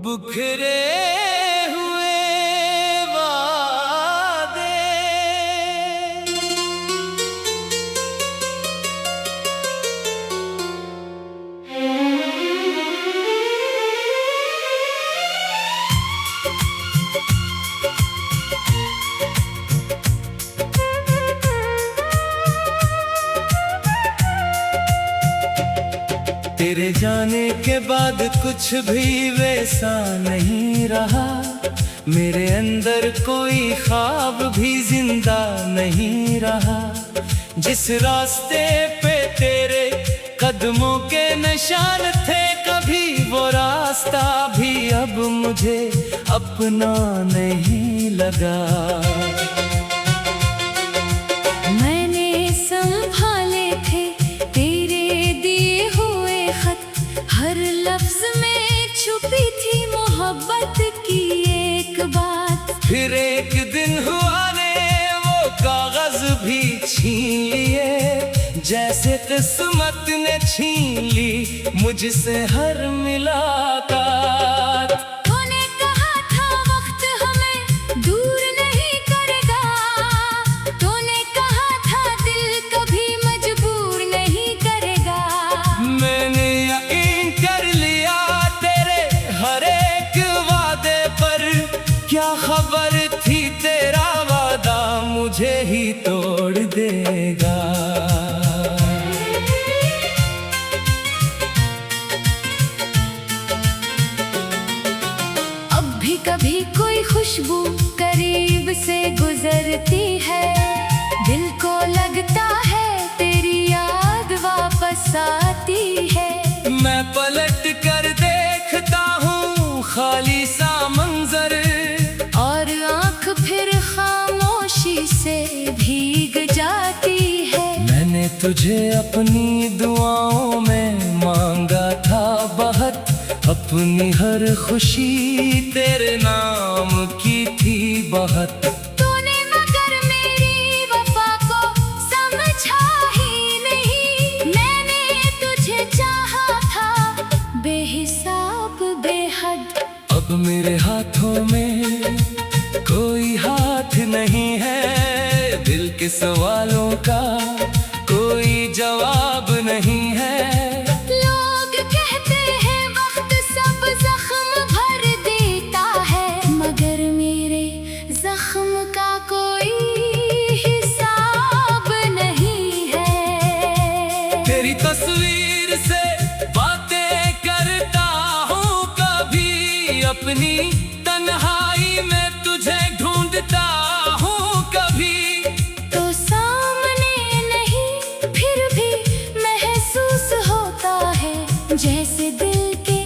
बिखरे हुए वादे। तेरे जाने के बाद कुछ भी वैसा नहीं रहा, मेरे अंदर कोई ख्वाब भी जिंदा नहीं रहा। जिस रास्ते पे तेरे कदमों के निशान थे, कभी वो रास्ता भी अब मुझे अपना नहीं लगा। मैंने संभाले थे तेरे दिए हुए खत, हर लफ्ज में छुपी थी मोहब्बत की एक बात। फिर एक दिन हुआ ने वो कागज भी छीन लिए, जैसे किस्मत ने छीन ली मुझसे हर मुलाकात। तूने कहा था वक्त हमें दूर नहीं करेगा, तूने कहा था दिल कभी मजबूर नहीं करेगा। मैंने यकीन कर लिया तेरे हर एक वादे पर, क्या खबर थी तेरा वादा मुझे ही तोड़ देगा। अब भी कभी कोई खुशबू करीब से गुजरती है, दिल को लगता है तेरी याद वापस आती है। मैं पलट कर देखता हूँ खाली सा मंजर, और आँख फिर खामोशी से भीग जाती है। मैंने तुझे अपनी दुआओं में मांगा था बहुत, अपनी हर खुशी तेरे नाम की थी बहुत। तूने मगर मेरी वफा को समझा ही नहीं, मैंने तुझे चाहा था बेहिसाब बेहद। अब मेरे हाथों में कोई हाथ नहीं है, दिल के सवालों का कोई जवाब नहीं है। लोग कहते हैं वक्त सब जख्म भर देता है, मगर मेरे जख्म का कोई हिसाब नहीं है। तेरी तस्वीर से बातें करता हूँ कभी, अपनी तन्हाई में तुझे ढूंढता हूँ कभी। तो सामने नहीं फिर भी महसूस होता है, जैसे दिल के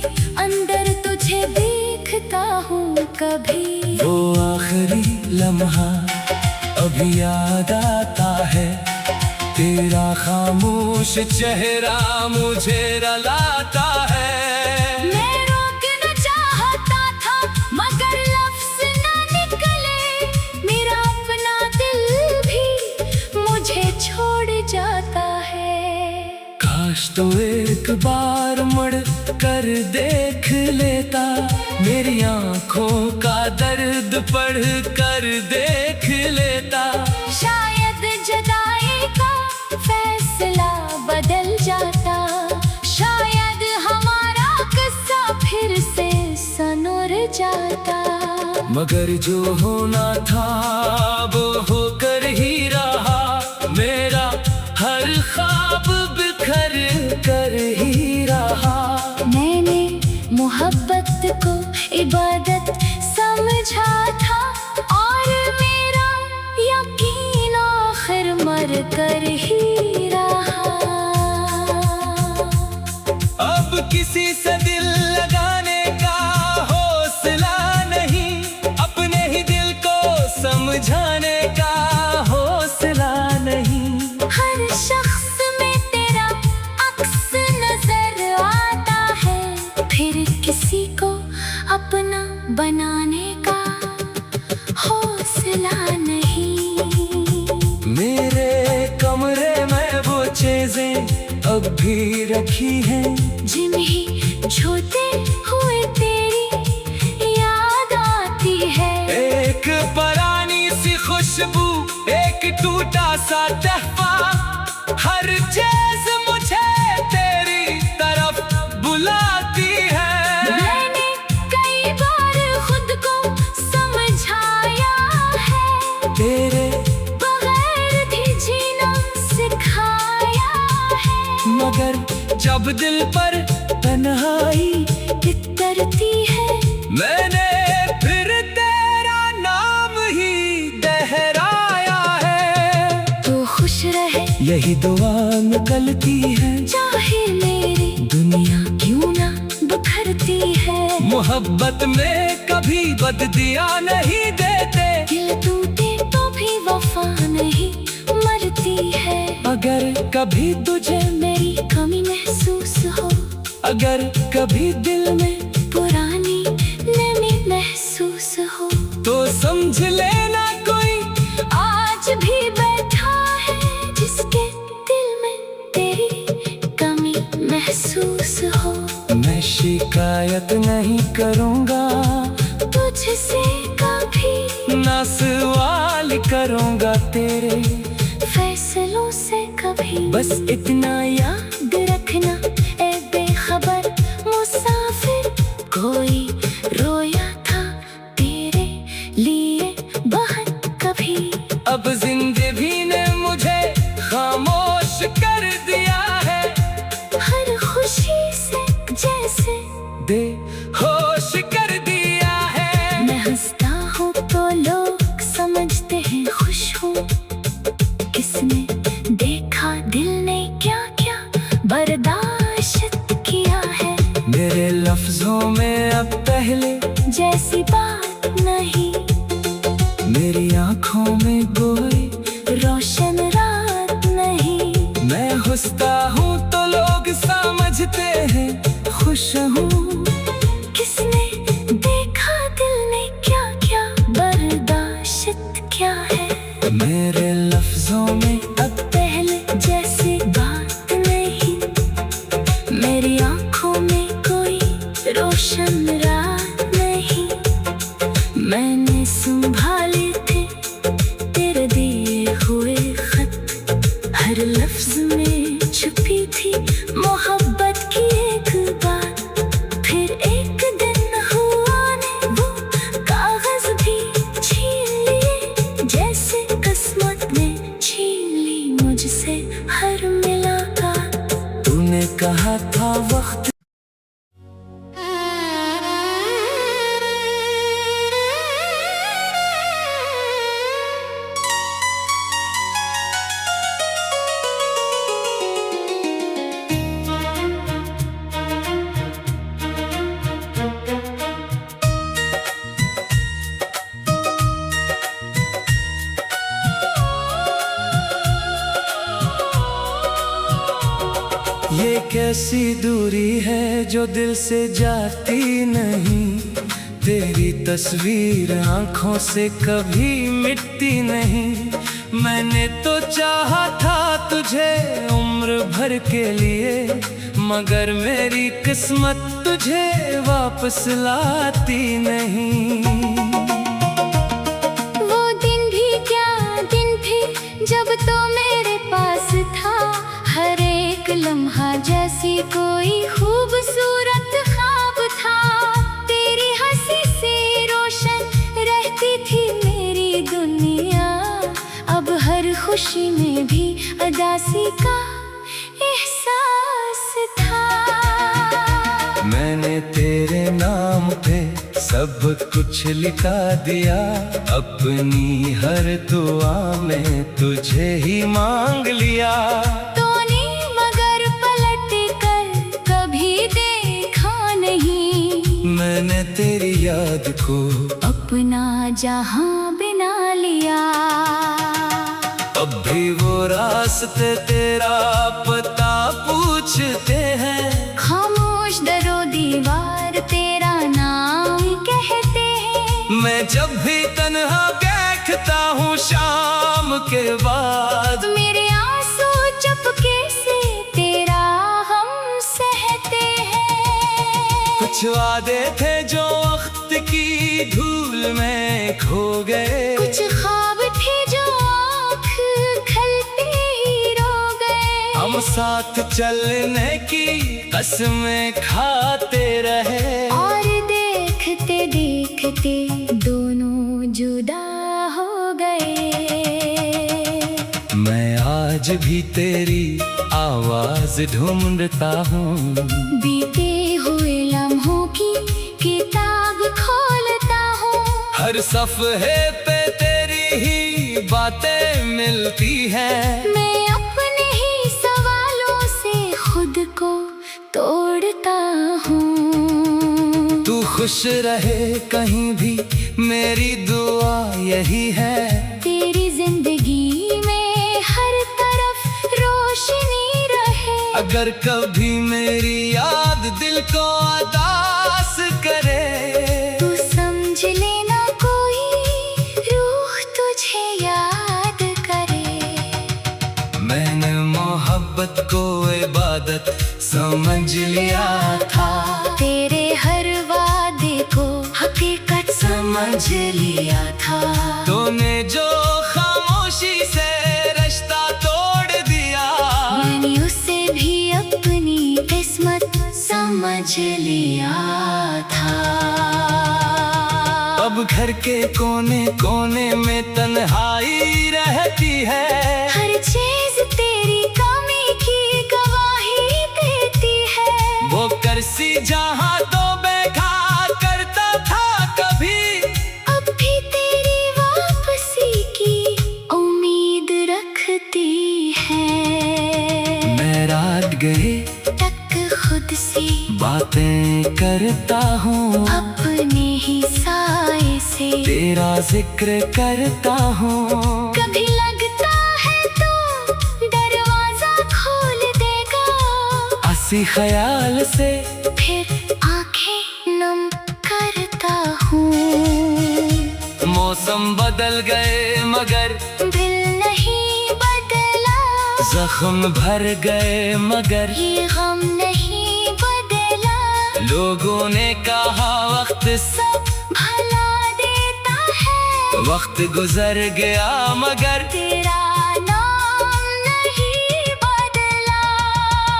अंदर तुझे देखता हूँ कभी। वो आखिरी लम्हा अभी याद आता है, तेरा खामोश चेहरा मुझे रुलाता है। मैं रोकना चाहता था मगर लफ्ज़ ना निकले, मेरा अपना दिल भी मुझे छोड़ जाता है। काश तो एक बार मुड़ कर देख लेता, मेरी आंखों का दर्द पढ़ कर देख लेता। शायद जुदाई का फैसला बदल जाता, शायद हमारा किस्सा फिर से सनोर जाता। मगर जो होना था वो होकर ही रहा, मेरा हर ख्वाब बिखर कर ही रहा। मैंने मोहब्बत को इबादत समझा था, और मेरा यकीन आखिर मर कर ही रहा। अब किसी से दिल लगाने का हौसला नहीं, अपने ही दिल को समझाने का हौसला नहीं। हर शख्स में तेरा अक्स नजर आता है, फिर किसी को अपना बनाने का हौसला नहीं। मेरे कमरे में वो चीजें अब भी रखी हैं, जिन्हें छूते हुए तेरी सा तहफा, हर चीज मुझे तेरी तरफ बुलाती है। मैंने कई बार खुद को समझाया है, तेरे बगैर भी जीना सिखाया है। मगर जब दिल पर तन्हाई इतरती है, मैंने फिर तेरा नाम ही दोहराया है। तो खुश रहे यही दुआ निकलती है, चाहे मेरी दुनिया क्यों ना बिखरती है। मोहब्बत में कभी बददिया नहीं देते, दिल टूटे तो भी वफा नहीं मरती है। अगर कभी तुझे, मेरी कमी महसूस हो, अगर कभी दिल में पुरानी नमी महसूस हो, तो समझ लेना कोई आज भी बैठा है जिसके दिल में तेरी कमी महसूस हो। मैं शिकायत नहीं करूँगा, तुझसे कभी ना सवाल करूँगा तेरे फैसलों से कभी। बस इतना याद रखना ए बेखबर मुसाफिर, कोई रोया था तेरे लिए बहुत कभी। अब जिंदगी ने मुझे खामोश कर दिया है, हर खुशी से जैसे बेहोश कर दिया है। मैं हंसता हूँ तो लोग समझते हैं खुश हूँ, किसने देखा दिल ने क्या क्या बर्दाश्त किया है। मेरे लफ्जों में अब पहले जैसी बात नहीं, मेरी आंखों में कोई रोशन रात नहीं। मैं हंसता हूँ तो लोग समझते हैं खुश हूँ, किसने देखा दिल ने क्या क्या बर्दाश्त क्या है। मेरे लफ्जों में अब पहले जैसी बात नहीं, मेरी आंखों में कोई रोशन रात नहीं। मैंने संभाले थे तेरे दिए हुए खत, हर लफ्ज में छुपी थी मोहब्बत की एक बात। फिर एक दिन हुआ ने वो कागज भी छीन लिए, जैसे किस्मत ने छीन ली मुझसे हर मुलाकात। तूने कहा था वक्त ये कैसी दूरी है जो दिल से जाती नहीं, तेरी तस्वीर आंखों से कभी मिटती नहीं। मैंने तो चाहा था तुझे उम्र भर के लिए, मगर मेरी किस्मत तुझे वापस लाती नहीं। वो दिन भी क्या दिन थे जब तो मेरे पास था, हर एक लम्हा जैसी कोई खूबसूरत ख्वाब था। तेरी हंसी से रोशन रहती थी मेरी दुनिया, अब हर खुशी में भी उदासी का एहसास था। मैंने तेरे नाम पे सब कुछ लिखा दिया, अपनी हर दुआ में तुझे ही मांग लिया। तूने मगर पलट कर कभी देखा नहीं, मैंने तेरी याद को अपना जहां बना लिया। अब भी वो रास्ते तेरा पता पूछते हैं, खामोश दरो दीवार तेरा नाम कहते हैं। मैं जब भी तन्हा बैठता हूँ शाम के बाद, मेरे आंसू चुपके से तेरा हम सहते हैं। कुछ वादे थे जो वक्त की धूल में खो गए, कुछ ख्वाब थे जो आँख खल वो साथ चलने की कसमें खाते रहे, और देखते देखते दोनों जुदा हो गए। मैं आज भी तेरी आवाज ढूंढता हूँ, बीते हुए लम्हों की किताब खोलता हूँ। हर सफ़हे पे तेरी ही बातें मिलती हैं। मैं अपने ही सवालों से खुद को तोड़ता हूँ। तू खुश रहे कहीं भी, मेरी दुआ यही है। तेरी जिंदगी में हर तरफ रोशनी रहे। अगर कभी मेरी याद दिल को उदास करे, तू समझ लेना कोई रूह तुझे याद करे। मैंने मोहब्बत को इबादत समझ लिया था, तेरे हर वादे को हकीकत समझ लिया था। तूने जो खामोशी से रिश्ता तोड़ दिया, मैंने उसे भी अपनी किस्मत समझ लिया था। अब घर के कोने कोने में तन्हाई रहती है, हर चीज तेरी कमी की गवाही देती है। वो करसी जहाँ तो बैठा करता था कभी, अब भी तेरी वापसी की उम्मीद रखती है। मैं रात गए तक खुद से बातें करता हूँ, अपने ही साए से तेरा जिक्र करता हूँ। कभी लगता है तो दरवाजा खोल देगा, हंसी ख्याल से फिर आंखें नम करता हूँ। मौसम बदल गए मगर दिल नहीं बदला, जख्म भर गए मगर ये गम नहीं बदला। लोगों ने कहा वक्त सब भला देता है, वक्त गुजर गया मगर तेरा नाम नहीं बदला।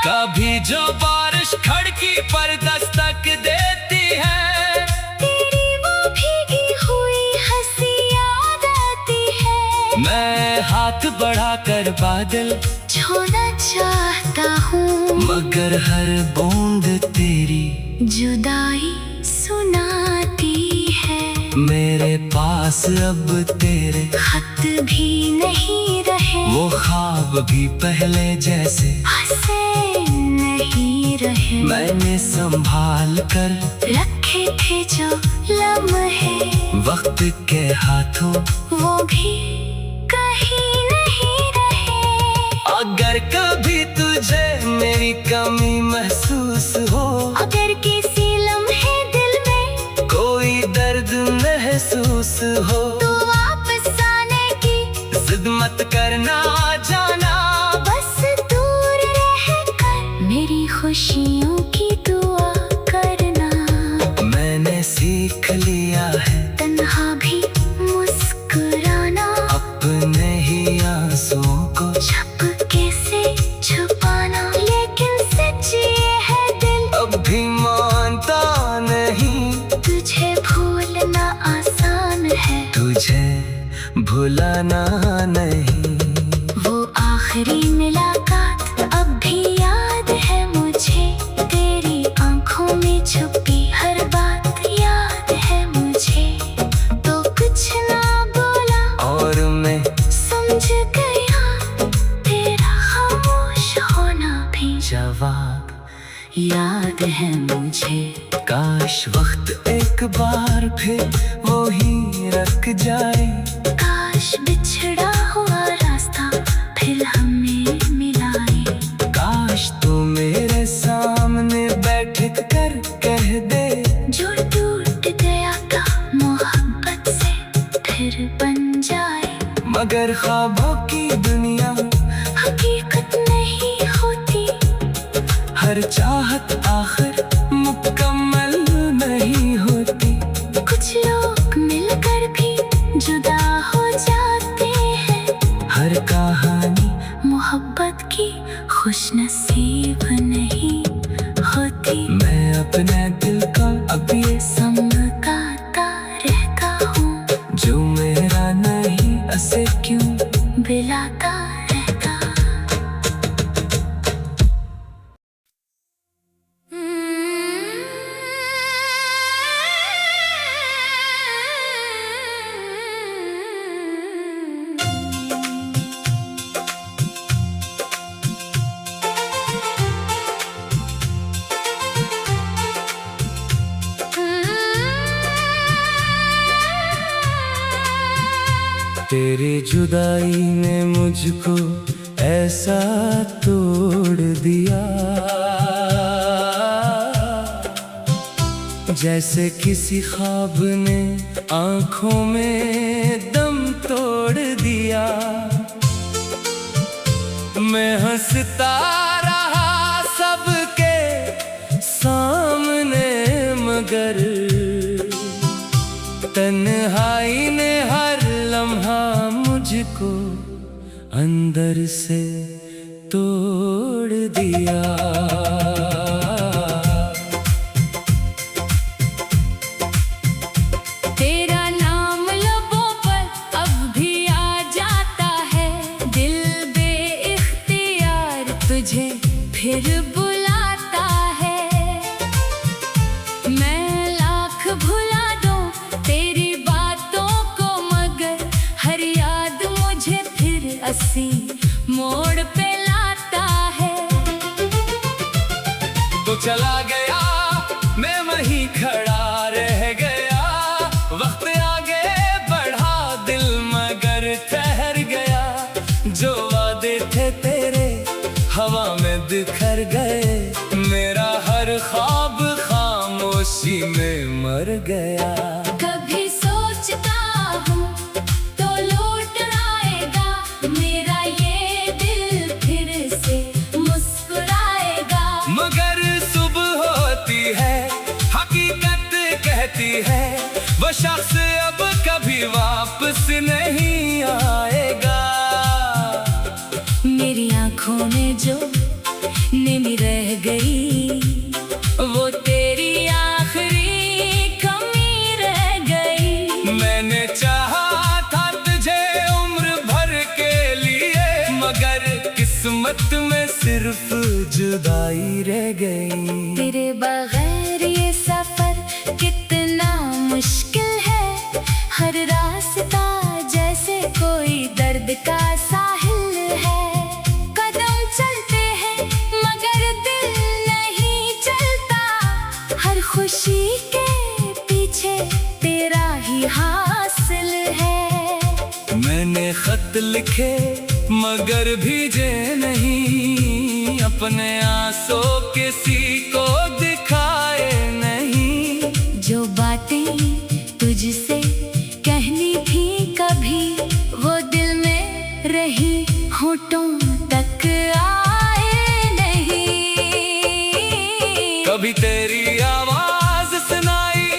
कभी जो बारिश खड़की पर दस्तक देती है, तेरी वो भीगी हुई हंसी याद आती है। मैं हाथ बढ़ाकर बादल छूना चाहता हूँ, मगर हर बूंद तेरी जुदाई सुनाती है। मेरे पास अब तेरे खत भी नहीं रहे, वो ख्वाब भी पहले जैसे हंसे नहीं रहे। मैंने संभाल कर रखे थे जो लम्हे, वक्त के हाथों वो भी कहीं नहीं रहे। अगर कभी तुझे मेरी कमी महसूस हो, अगर किसी लम्हे दिल में कोई दर्द महसूस हो, तो वापस आने की जिद मत करना जाना, बस दूर रहकर मेरी खुशियों की दुआ करना। मैंने सीख लिया है तन्हा भी मुस्कुराना, अपने ही आंसुओं को झपके से छुपाना। लेकिन सच ये है दिल अब भी मानता नहीं, तुझे भूलना आसान है, तुझे भुलाना नहीं। वो आखिरी मुलाकात अब भी याद है मुझे, तेरी आंखों में छुपी हर बात याद है मुझे। तो कुछ ना बोला और मैं समझ गया, तेरा खामोश होना भी जवाब याद है मुझे। काश वक्त एक बार फिर वो ही रख जाए, काश बिछड़ा हुआ रास्ता फिर हमें मिलाए। काश तू मेरे सामने बैठ कर कह दे, जो टूट गया था मोहब्बत से फिर बन जाए। मगर ख्वाबों की दुनिया हकीकत नहीं होती, हर चाहत आखिर मुकम्मल नहीं होती। कुछ लोग मिलकर भी जुदा हो जाते हैं, हर कहानी मोहब्बत की खुश अपने दिल का अब ये समझाता रहता हूँ, जो मेरा नहीं उसे क्यों बिलाता रहता। तेरी जुदाई ने मुझको ऐसा तोड़ दिया, जैसे किसी ख्वाब ने आंखों में दम तोड़ दिया। मैं हंसता रहा सबके सामने, मगर तन्हाई ने हर लम्हा मुझको अंदर से तोड़ दिया। तेरा नाम लबों पर अब भी आ जाता है, दिल बेइख्तियार तुझे फिर बुलाता है। मैं लाख भुला दूं तेरी बातों को, मगर हर याद मुझे फिर अस्सी मोड़ पे लाता है। तो चला गया मैं वहीं खड़ा रह गया, वक्त आगे बढ़ा दिल मगर ठहर गया। जो वादे थे तेरे हवा में बिखर गए, मेरा हर ख्वाब खामोशी में मर गया। कभी सोचता हूँ तो लौट आएगा, मेरा ये दिल फिर से मुस्कुराएगा। मगर सुबह होती है हकीकत कहती है, वो शख्स अब कभी वापस नहीं आएगा। मेरी आँखों में जो नमी रह गई, वो तेरी आखिरी कमी रह गई। मैंने चाहा था तुझे उम्र भर के लिए, मगर किस्मत में सिर्फ जुदाई रह गई। तेरे बगैर ये सफर कितना मुश्किल है, हर रास्ता जैसे कोई दर्द का साहिल है। कदम चलते हैं मगर दिल नहीं चलता, हर खुशी के पीछे तेरा ही हासिल है। मैंने खत लिखे मगर भेजे नहीं, अपने आंसू किसी को दिखाए नहीं। जो बातें तुझसे कहनी थी कभी, वो दिल में रही होठों तक आए नहीं। कभी तेरी आवाज सुनाई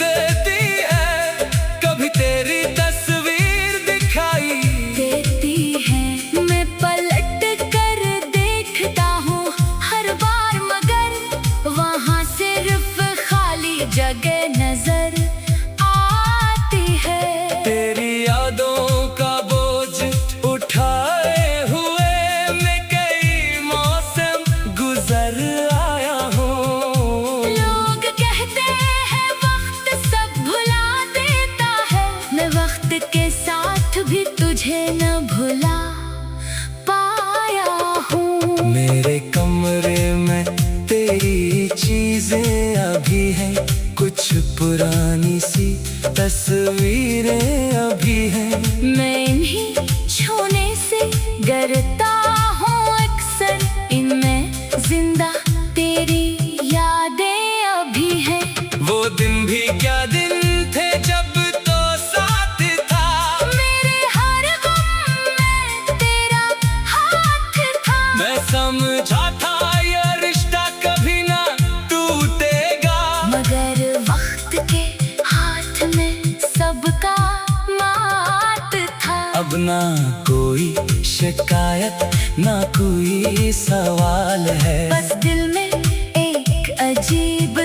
देती है, कभी तेरी तस्वीर दिखाई देती है। मैं पलट कर देखता हूँ हर बार, मगर वहाँ सिर्फ खाली जगह नजर आती है। तेरी यादों का बोझ उठाए हुए मैं कई मौसम गुजर आया हूँ। लोग कहते हैं वक्त सब भुला देता है, मैं वक्त के साथ भी तुझे न भुला पाया हूँ। मेरे कमरे में तेरी चीजें अभी हैं, कुछ पुरानी सी तस्वीरें अभी हैं। मैं इन्हीं छूने से डरता हूँ अक्सर, इनमें जिंदा तेरी यादें अभी हैं। वो दिन भी क्या दिन थे जब तो साथ था, मेरे हर गम में तेरा हाथ था। मैं समझा था ये रिश्ता कभी ना टूटेगा, मगर वक्त के हाथ में सबका मात था। अब ना कोई शिकायत ना कोई सवाल है, बस दिल में एक अजीब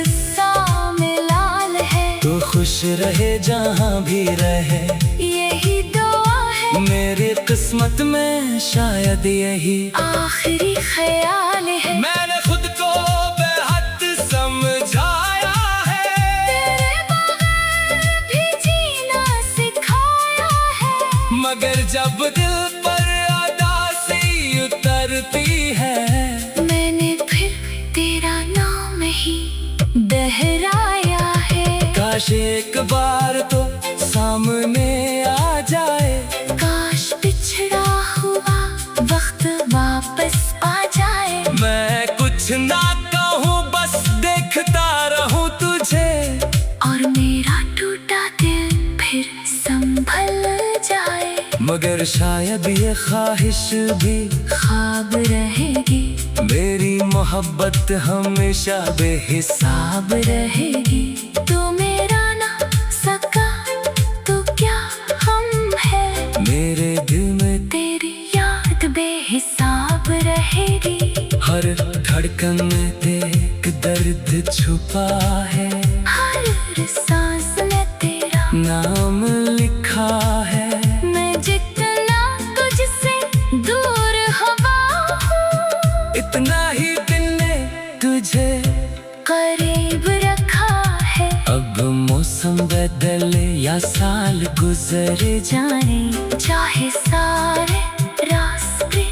खुश रहे जहाँ भी रहे, यही दुआ है मेरी किस्मत में शायद यही आखिरी ख्याल है। मैंने खुद को बेहद समझाया है, तेरे बगैर भी जीना सिखाया है। मगर जब दिल पर उदासी उतरती है, मैंने फिर तेरा नाम ही दोहराया है। काश एक बार तो सामने आ जाए, काश पिछड़ा हुआ वक्त वापस आ जाए। मैं कुछ ना कहूँ बस देखता रहूं तुझे, और मेरा टूटा दिल फिर संभल जाए। मगर शायद ये ख्वाहिश भी ख्वाब रहेगी, मेरी मोहब्बत हमेशा बेहिसाब रहेगी। तू मेरा ना सका तो क्या हम है, मेरे दिल में तेरी याद बेहिसाब रहेगी। हर धड़कन में एक दर्द छुपा है, हर सांस में तेरा नाम लिखा है। मैं जितना तुझसे दूर हवा हूँ, इतना ही दिन ने तुझे करीब रखा है। अब मौसम बदले या साल गुजर जाने चाहे सारे रास्ते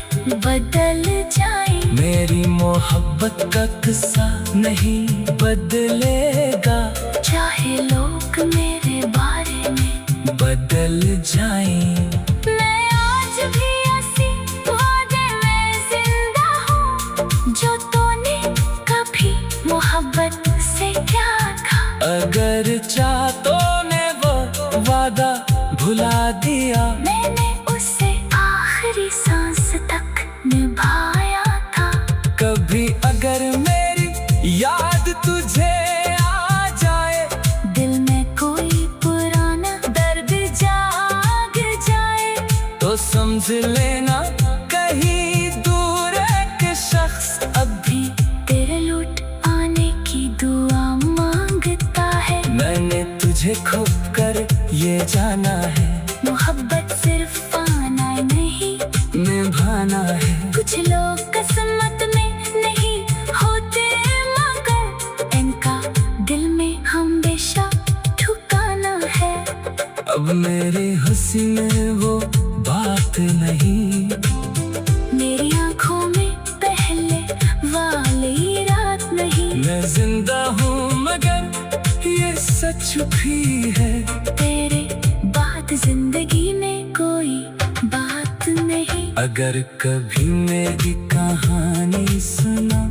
बदल जाए, मेरी मोहब्बत का किस्सा नहीं बदलेगा, चाहे लोग मेरे बारे में बदल जाएं। मैं आज भी ऐसी वादे में जिंदा हूँ, जो तूने कभी मोहब्बत से क्या था। अगर चाहतों ने वो वादा भुला दिया, मैंने उसे आखिरी सांस तक निभाया था। कभी अगर मेरी याद तुझे आ जाए, दिल में कोई पुराना दर्द जाग जाए, तो समझ लेना कहीं दूर एक शख्स अभी तेरे लौट आने की दुआ मांगता है। मैंने तुझे खो कर ये जाना है, मोहब्बत सिर्फ पाना नहीं निभाना है। कुछ लोग किस्मत में नहीं होते, मगर इनका दिल में हमेशा ठुकाना है। अब मेरे हुस्न में वो बात नहीं, मेरी आंखों में पहले वाली रात नहीं। मैं जिंदा हूँ मगर ये सच भी है, तेरे बाद जिंदगी में कोई बात नहीं। अगर कभी मेरी कहानी सुना